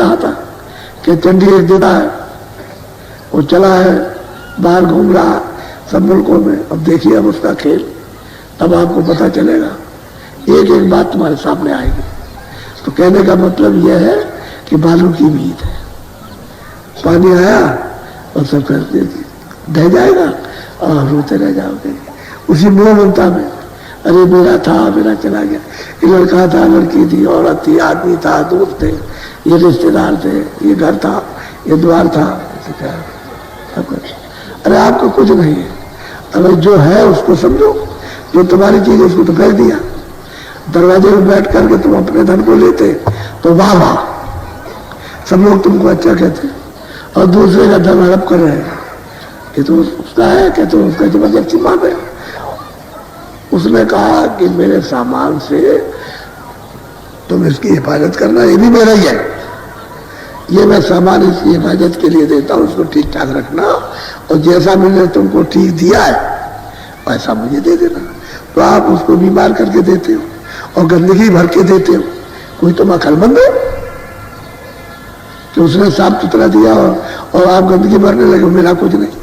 चाहता कि चंडी एक देता है, वो चला है बाहर घूम रहा सब मुल्कों में। अब देखिए अब उसका खेल, तब आपको पता चलेगा, एक एक बात तुम्हारे सामने आएगी। तो कहने का मतलब यह है कि बालू की उम्मीद है, पानी आया और सब कर ढह जाएगा और रोते रह जाओगे उसी मोह ममता में। अरे मेरा था, मेरा चला गया, ये लड़का था, लड़की थी, औरत थी, आदमी था, दोस्त थे, ये रिश्तेदार थे, ये घर था, ये द्वार था, अरे आपको कुछ नहीं है। अगर जो है उसको समझो, जो तुम्हारी चीज है उसको तो फेंक दिया। दरवाजे में बैठ करके तुम अपने धन को लेते तो वाह वाह, सब लोग तुमको अच्छा कहते, और दूसरे का धन हड़प कर रहे हैं कि तुम उसका है, कि तुम उसका जबरदस्ती मार रहे हो। उसने कहा कि मेरे सामान से तुम इसकी हिफाजत करना, ये भी मेरा ही है, ये मैं सामान इसकी हिफाजत के लिए देता हूँ, उसको ठीक ठाक रखना, और जैसा मैंने तुमको ठीक दिया है वैसा मुझे दे देना। तो आप उसको बीमार करके देते हो और गंदगी भर के देते हो। कोई तुम अकलमंद हो कि उसने साफ सुथरा दिया और आप गंदगी भरने लगे, मेरा कुछ नहीं।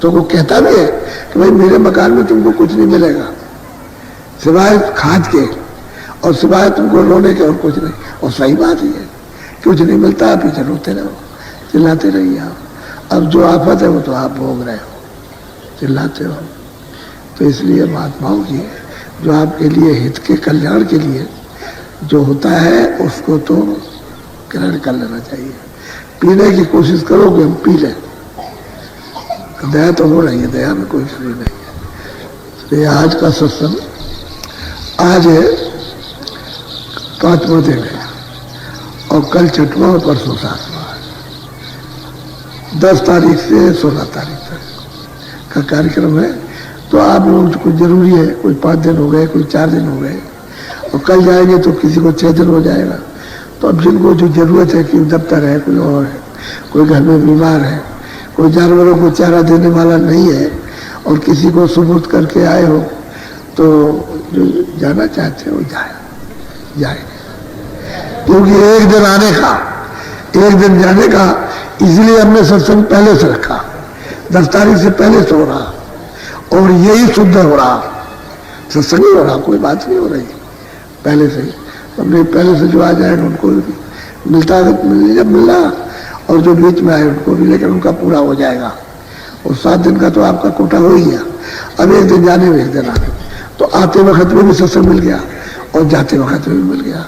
तो वो कहता भी है कि भाई मेरे मकान में तुमको कुछ नहीं मिलेगा सिवाय खाद के और सिवाय तुमको रोने के, और कुछ नहीं। और सही बात ही है, कुछ नहीं मिलता है, पीछे रोते रहो, चिल्लाते रहिए आप। अब जो आफत है वो तो आप भोग रहे हो, चिल्लाते हो। तो इसलिए महात्माओं की जो आपके लिए हित के कल्याण के लिए जो होता है उसको तो ग्रहण कर लेना चाहिए। पीने की कोशिश करो कि हम पी लें, दया तो हो रही है, दया में कोई कमी नहीं है। तो ये आज का सत्संग, आज है 5वां दिन है और कल 6वां और परसों 7वां, 10 तारीख से 16 तारीख तक का कार्यक्रम है। तो आप लोग कुछ जरूरी है, कोई 5 दिन हो गए, कोई 4 दिन हो गए, और कल जाएंगे तो किसी को 6 दिन हो जाएगा। तो अब जिनको जो जरूरत है कि दफ्तर है, कोई और है, कोई घर में बीमार है, कोई जानवरों को चारा देने वाला नहीं है, और किसी को सुबुत करके आए हो, तो जो जाना चाहते हो जाए। क्योंकि एक दिन आने का, एक दिन जाने का, इसलिए हमने सत्संग पहले से रखा, 10 तारीख से पहले से हो रहा, और यही शुद्ध हो रहा, सत्संग ही हो रहा, कोई बात नहीं हो रही पहले से ही। हमने पहले से जो आ जाएगा उनको मिलता जब मिला, और जो बीच में आए उनको भी, लेकिन उनका पूरा हो जाएगा। और 7 दिन का तो आपका कोटा हो ही गया। अब एक दिन जाने में, एक दिन आने, तो आते वक्त में भी सत्संग मिल गया और जाते वक्त में भी मिल गया।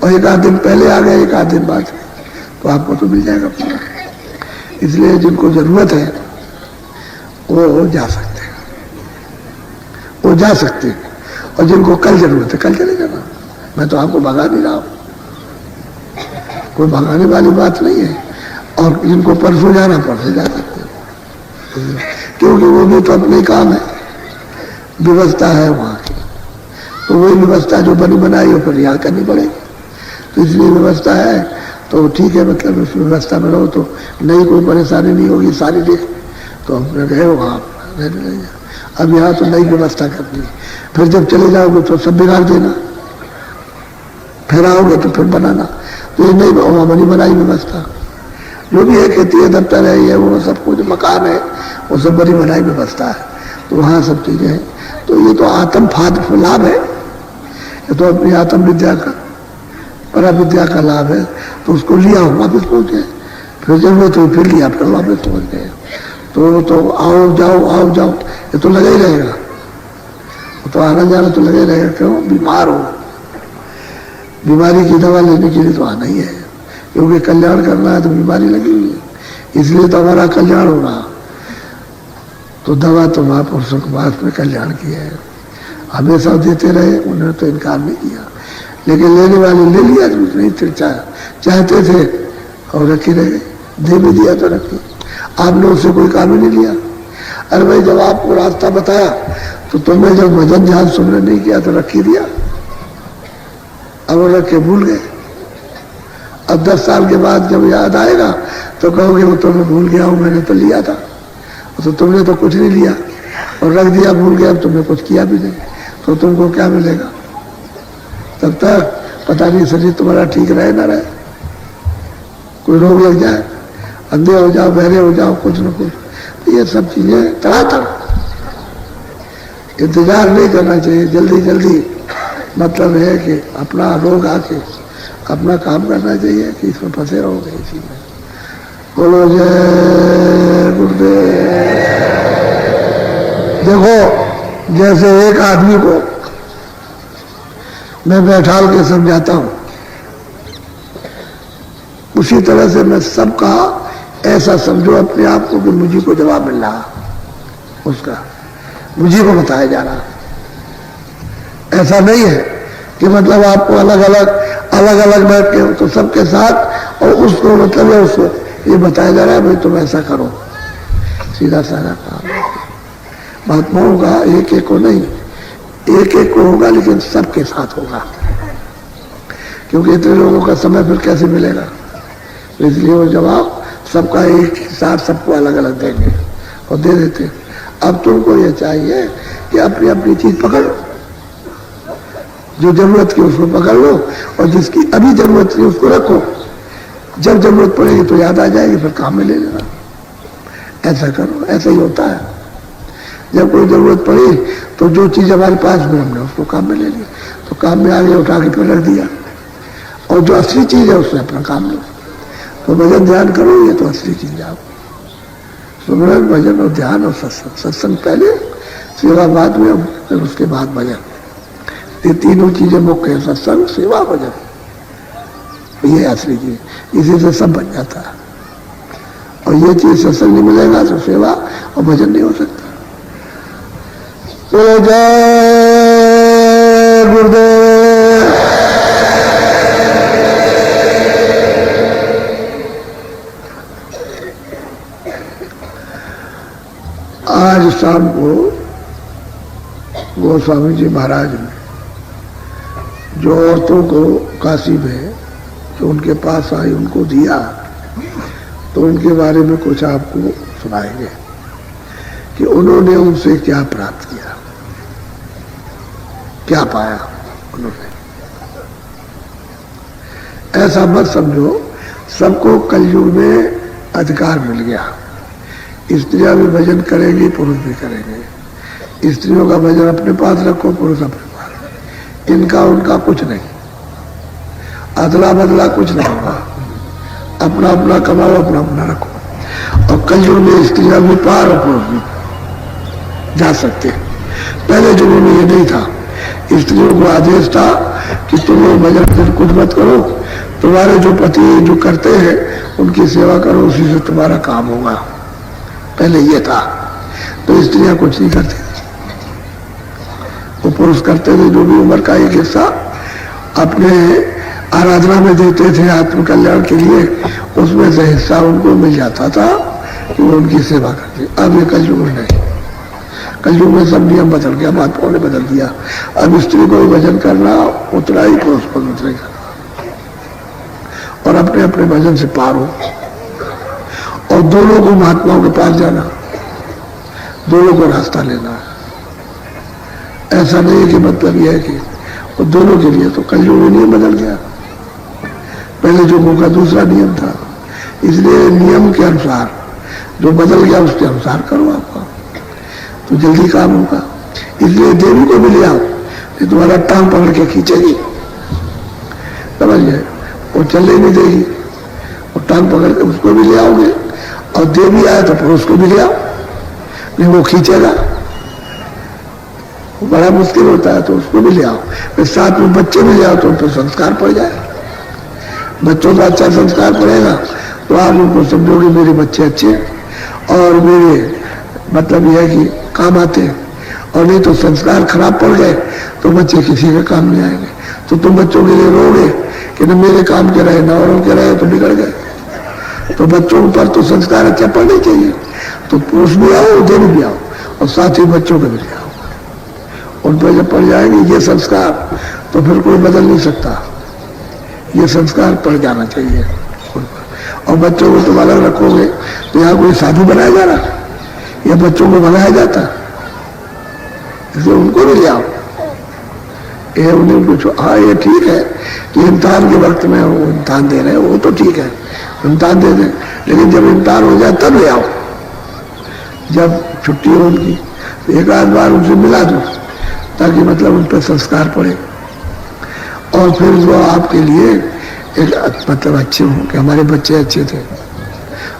और एक आध दिन पहले आ गए, एक आध दिन बाद, तो आपको तो मिल जाएगा पूरा। इसलिए जिनको जरूरत है वो जा सकते हैं, वो जा सकते हैं। और जिनको कल जरूरत है कल चले जाना, मैं तो आपको भगा नहीं रहा हूं, कोई भगाने वाली बात नहीं है। और जिनको परसों जाना परसों जा सकते हो, क्योंकि वो भी तो अपने काम है, व्यवस्था है वहां की। तो वही व्यवस्था जो बनी बनाई हो फिर याद करनी पड़ेगी। तो इसलिए व्यवस्था है तो ठीक है, मतलब उस व्यवस्था में रहो तो नई कोई परेशानी नहीं होगी। सारी देख तो अपने गए हो आप रहने लगे। अब यहाँ तो नई व्यवस्था करनी है, फिर जब चले जाओगे तो सब बिगाड़ देना, फिर आओगे तो फिर बनाना। तो ये नहीं वहाँ बनी बनाई व्यवस्था जो भी है, खेती है, दफ्तर है, ये वो सब कुछ, मकान है, वो सब बनी बनाई व्यवस्था है। तो वहाँ सब चीजें हैं। तो ये तो आत्म फाद लाभ है, ये तो अपनी आत्म विद्या का, परा विद्या का लाभ है। तो उसको लिया वापस पहुंच गए, फिर जरूरत हुई फिर लिया, फिर वापस पहुंच गए। तो आओ जाओ ये तो लगा ही रहेगा, तो आना जाना तो लगा ही रहेगा। क्यों? बीमार हो, बीमारी की दवा लेने के लिए तो आना ही है, क्योंकि कल्याण करना है तो बीमारी लगी हुई है, इसलिए तो हमारा कल्याण हो रहा। तो दवा तो महापुरुषों के पास में कल्याण की है, हमेशा देते रहे, उन्होंने तो इनकार नहीं किया। लेकिन लेने वाले ले लिया, नहीं चाहते थे और रखी रह गए, दे भी दिया तो रखी। आपने उससे कोई काम ही नहीं लिया। अरे भाई जब आपको रास्ता बताया तो तुमने जब भजन ध्यान सुनने नहीं किया तो रखी दिया, अब वो रख के भूल गए। अब 10 साल के बाद जब याद आएगा तो कहोगे वो तो मैं भूल गया हूं, मैंने तो लिया था। तो तुमने तो कुछ नहीं लिया और रख दिया, भूल गया, तुमने कुछ किया भी नहीं, तो तुमको क्या मिलेगा? तब तक पता नहीं शरीर तुम्हारा ठीक रहे ना रहे, कोई रोग लग जाए, अंधे हो जाओ, बहरे हो जाओ, कुछ न कुछ, तो ये सब चीजें तड़ातड़। इंतजार नहीं करना चाहिए, जल्दी जल्दी मतलब है कि अपना रोग आके अपना काम करना चाहिए कि इसमें फंसे रहोगे इसी में। बोलो जय गुरुदेव। देखो जैसे एक आदमी को मैं बैठाल के समझाता हूं, उसी तरह से मैं सबका ऐसा समझो अपने आप को कि मुझे को जवाब मिल रहा, उसका मुझे को बताया जा रहा। ऐसा नहीं है कि मतलब आपको अलग अलग बैठ के तो सबके साथ और उसको मतलब है उसको ये बताया जा रहा है भाई तुम ऐसा करो, सीधा साधा काम। महात्माओं का एक एक को नहीं, एक एक को होगा लेकिन सबके साथ होगा, क्योंकि इतने लोगों का समय फिर कैसे मिलेगा। इसलिए वो जवाब सबका एक ही साथ सबको अलग अलग देंगे और दे देते। अब तुमको ये चाहिए कि अपनी अपनी चीज पकड़ लो, जो जरूरत की उसको पकड़ लो और जिसकी अभी जरूरत नहीं उसको रखो, जब जरूरत पड़ेगी तो याद आ जाएगी फिर काम में ले लेना। ऐसा करो, ऐसा ही होता है। जब कोई जरूरत पड़ी तो जो चीज हमारे पास में हमने उसको काम में ले ली, तो काम में आगे उठा के फिर रख दिया, और जो असली चीज है उससे अपना काम लो। तो भजन ध्यान करो, ये तो असली चीज है। सुमिरन भजन और ध्यान और सत्संग, सत्संग पहले, सेवा बाद में, फिर उसके बाद भजन। ये तीनों चीजें मुख्य है, सत्संग, सेवा, भजन, ये असली चीज। इसी से सब बन जाता है। और ये चीज सत्संग नहीं मिलेगा तो सेवा और भजन नहीं हो सकता। तो जय गुरुदेव। आज शाम को गोस्वामी जी महाराज ने जो औरतों को काशी में जो उनके पास आई उनको दिया, तो उनके बारे में कुछ आपको सुनाएंगे कि उन्होंने उनसे क्या प्राप्त किया, क्या पाया उन्होंने। ऐसा मत समझो सबको कलयुग में अधिकार मिल गया, स्त्रियां भी भजन करेंगी, पुरुष भी करेंगे। स्त्रियों का भजन अपने पास रखो, पुरुष अपने पास, इनका उनका कुछ नहीं, अदला बदला कुछ नहीं होगा। अपना अपना कमाओ, अपना अपना रखो। और कलयुग में स्त्रियां भी पार और पुरुष भी जा सकते। पहले युगों में ये नहीं था, स्त्रियों को आदेश था कि तुम लोग भजन कुछ मत करो, तुम्हारे जो पति जो करते हैं उनकी सेवा करो, उसी से तुम्हारा काम होगा। पहले ये था। तो स्त्रियां कुछ नहीं करती थी, वो पुरुष करते थे। जो भी उम्र का एक हिस्सा अपने आराधना में देते थे आत्म कल्याण के लिए, उसमें से हिस्सा उनको मिल जाता था कि वो उनकी सेवा करते। अब ये कलयुग में नहीं, कलयुग में सब नियम बदल गया, महात्माओं ने बदल दिया। अब स्त्री को भी भजन करना उतना ही, पुरुष को उतना ही करना, और अपने अपने भजन से पार हो। और दोनों को महात्माओं के पास जाना, दोनों को रास्ता लेना है। ऐसा नहीं है कि मतलब यह है कि वो दोनों के लिए। तो कलयुग में नियम बदल गया, पहले युगों का दूसरा नियम था। इसलिए नियम के अनुसार जो बदल गया उसके अनुसार करो आपका, तो जल्दी काम होगा। इसलिए देवी को भी ले आओ, ये तुम्हारा टांग पकड़ के खींचेगी, समझ गए, वो चलने नहीं देगी। और टांग पकड़ के उसको भी ले आओगे, और देवी आए तो पुरुष को भी ले आओ, नहीं वो खींचेगा, वो बड़ा मुश्किल होता है। तो उसको भी ले आओ, फिर साथ में बच्चे भी ले आओ, तो उन पर संस्कार पड़ जाए। बच्चों का अच्छा संस्कार पड़ेगा तो आप उनको समझोगे मेरे बच्चे अच्छे और मेरे मतलब यह है कि काम आते हैं। और नहीं तो संस्कार खराब पड़ गए तो बच्चे किसी के काम नहीं आएंगे। तो तुम बच्चों के लिए रोगे कि न मेरे काम के रहे, न औरों के रहे, तो बिगड़ गए। तो बच्चों पर तो संस्कार अच्छा पड़ने चाहिए। तो पुरुष भी आओ, देवी भी आओ, और साथ ही बच्चों को भी ले आओ। उन पर जब पड़ जाएंगे ये संस्कार, तो फिर कोई बदल नहीं सकता। ये संस्कार पड़ जाना चाहिए उन पर। और बच्चों को तुम अलग रखोगे तो यहाँ कोई साधु बनाया जा रहा, या बच्चों को बनाया जाता, इसलिए उनको भी ले आओ। ये उन्हें कुछ, हाँ ये ठीक है कि इम्तिहान के वक्त में वो इम्तिहान दे रहे हैं, वो तो ठीक है, इम्तिहान दे दें, लेकिन जब इम्तिहान हो जाए तब ले आओ, जब छुट्टी हो उनकी एक आध बार उनसे मिला दो, ताकि मतलब उन पर संस्कार पड़े, और फिर वो आपके लिए एक मतलब अच्छे हों कि हमारे बच्चे अच्छे थे,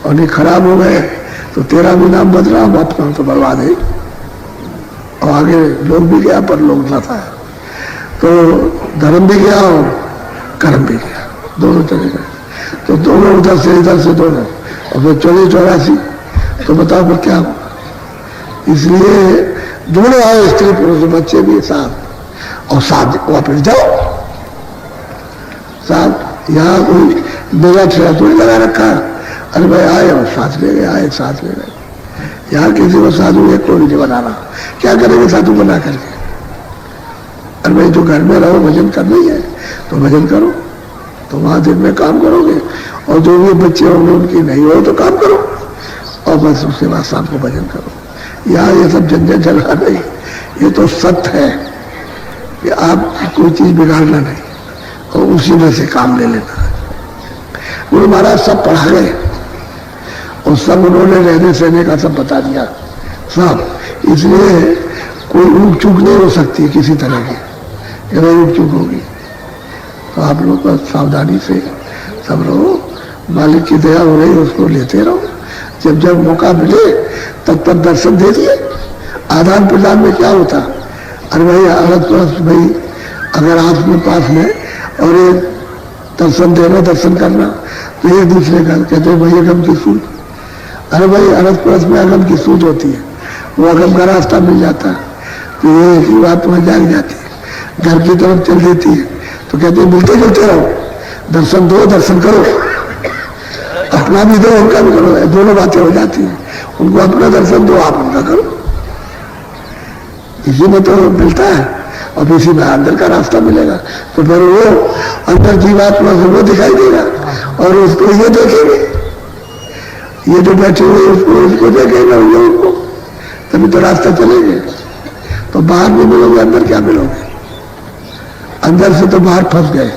और नहीं खराब हो गए तो तेरा भी नाम बदनाम, अपना तो बर्बाद है, और आगे लोग भी गया पर लोग न था, तो धर्म भी गया और कर्म भी गया, दोनों चले गए। तो दोनों उधर से दोनों, और फिर चले 84, तो बताओ फिर क्या होगा। इसलिए दोनों आए, स्त्री पुरुष बच्चे भी साथ, और साथ वापस जाओ साथ। यहाँ कोई मेरा ठेला थोड़ी लगा रखा, अरे भाई आए और साथ ले गए, आए साथ ले गए। यहाँ किसी को साधु एक को नहीं बनाना, क्या करेंगे साधु बना करके। अरे भाई जो घर में रहो भजन करना ही है तो भजन करो, तो वहां दिन में काम करोगे, और जो भी बच्चे होंगे उनकी नहीं हो तो काम करो, और बस उसके बाद शाम को भजन करो। यहाँ ये सब झंझट झगड़ा नहीं, ये तो सत्य है कि आप कोई चीज बिगाड़ना नहीं और उसी में से काम ले लेना। गुरु महाराज सब पढ़ा गए और सब उन्होंने रहने सहने का सब बता दिया सब, इसलिए कोई ऊक चूक नहीं हो सकती किसी तरह की, अगर ऊक चूक होगी तो आप लोग को सावधानी से सब रहो, मालिक की दया हो रही उसको लेते रहो, जब जब मौका मिले तब तब दर्शन दे दिए। आदान प्रदान में क्या होता, अरे भाई औरत भाई अगर हाथ में पास में और एक दर्शन देना दर्शन करना, तो एक दूसरे का कहते हैं भाई अगम की सूझ, अरे भाई अरस परस में अगम की सूझ होती है, वो अगम का रास्ता मिल जाता है तो ये की बात वहां जाग जाती है, घर की तरफ चल देती है, तो कहते हैं मिलते जुलते रहो, दर्शन दो दर्शन करो, अपना भी दो उनका भी करो, दोनों बातें हो जाती हैं। उनको अपना दर्शन दो, आप उनका करो, इसी में तो मिलता है, और इसी में अंदर का रास्ता मिलेगा। तो फिर वो अंदर जीवात्मा से वो दिखाई देगा और उसको ये देखेंगे, ये जो बैठे हुए उसको देखेगा, ये उनको, तभी तो रास्ता चलेंगे। तो बाहर नहीं मिलोगे, अंदर क्या मिलोगे, अंदर से तो बाहर फंस गए,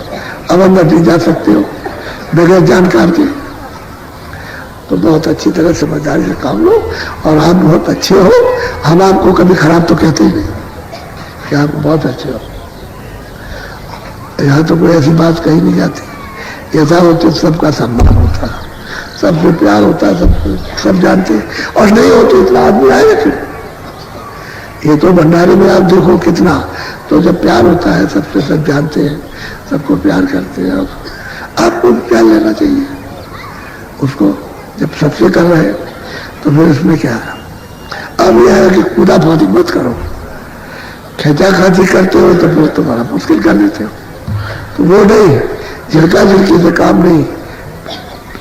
अब अंदर नहीं जा सकते हो बगैर जानकार के। तो बहुत अच्छी तरह समझदारी से काम लो, और आप बहुत अच्छे हो, हम आपको कभी खराब तो कहते ही नहीं कि आप बहुत अच्छे हो। यहाँ तो कोई ऐसी बात कही नहीं जाती, ऐसा होते सबका सम्मान होता है, सबसे प्यार होता है, सब जानते हैं, और नहीं हो तो इतना आदमी आएगा क्यों। ये तो भंडारे में आप देखो कितना, तो जब प्यार होता है सबसे, सब जानते हैं, सबको प्यार करते हैं, आपको प्यार लेना चाहिए उसको, जब सबसे कर रहे हैं तो फिर इसमें क्या है। अब यह है कि कूदा फादी मत करो, खेचा खाची करते हो तो फिर तुम्हारा मुश्किल कर देते हो, तो वो नहीं, झिड़का झिड़की से काम नहीं,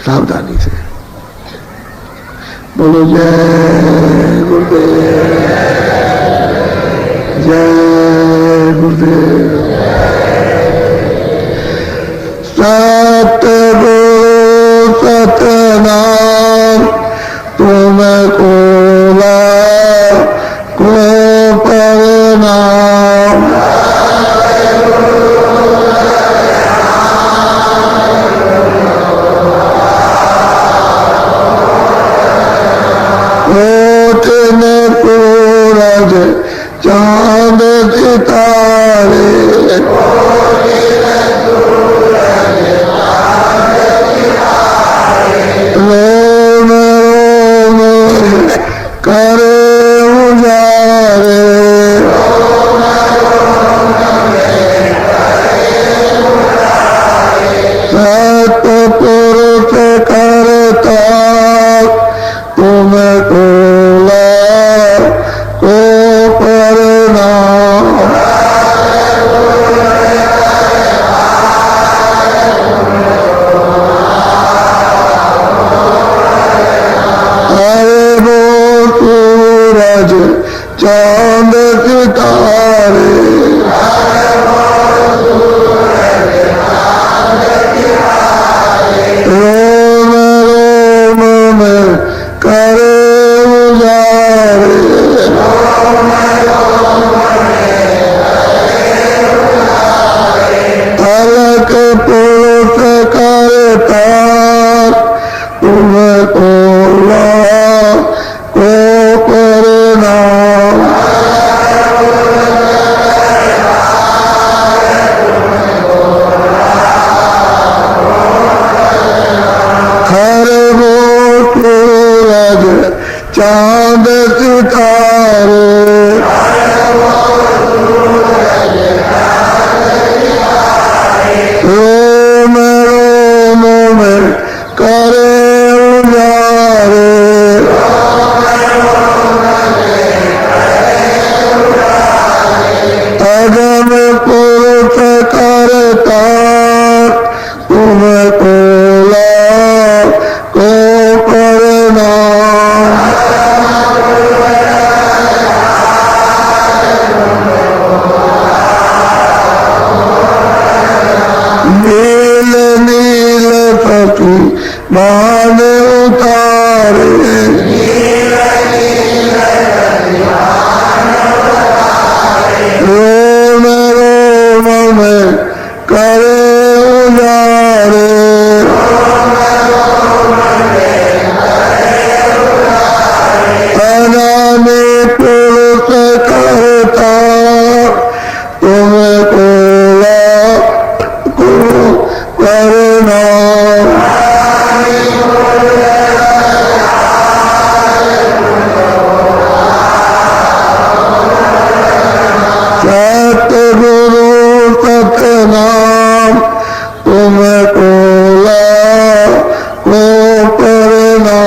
सावधानी से बोलो जय गुरुदेव, जय गुरुदेव। सतगुरु सतनाम तुम कोला को प्रणाम, कोटिन सूरज चांद सितारे, रोम रोम करे उजारे, सतपुरुष करता तुम कोला को प्रणाम, अरे वो सूरज चांद सितारे, कोला को करना हर वो सूरज चांद सितारे रोम रोम में करे उजारे अगम पुरुष करता तुम्हें कोला को करना नील नील पति मान उतारे रोम रोम में करे उजारे अनामी पुरुष करता तुम्हें कोला को करना सतगुरु सतनाम तुम्हें कोला को करना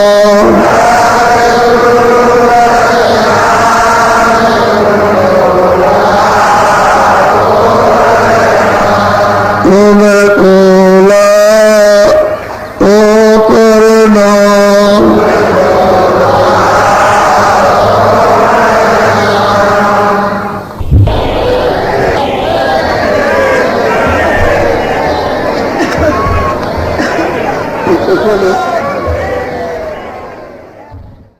तुम्हें कोला को करना Gracias.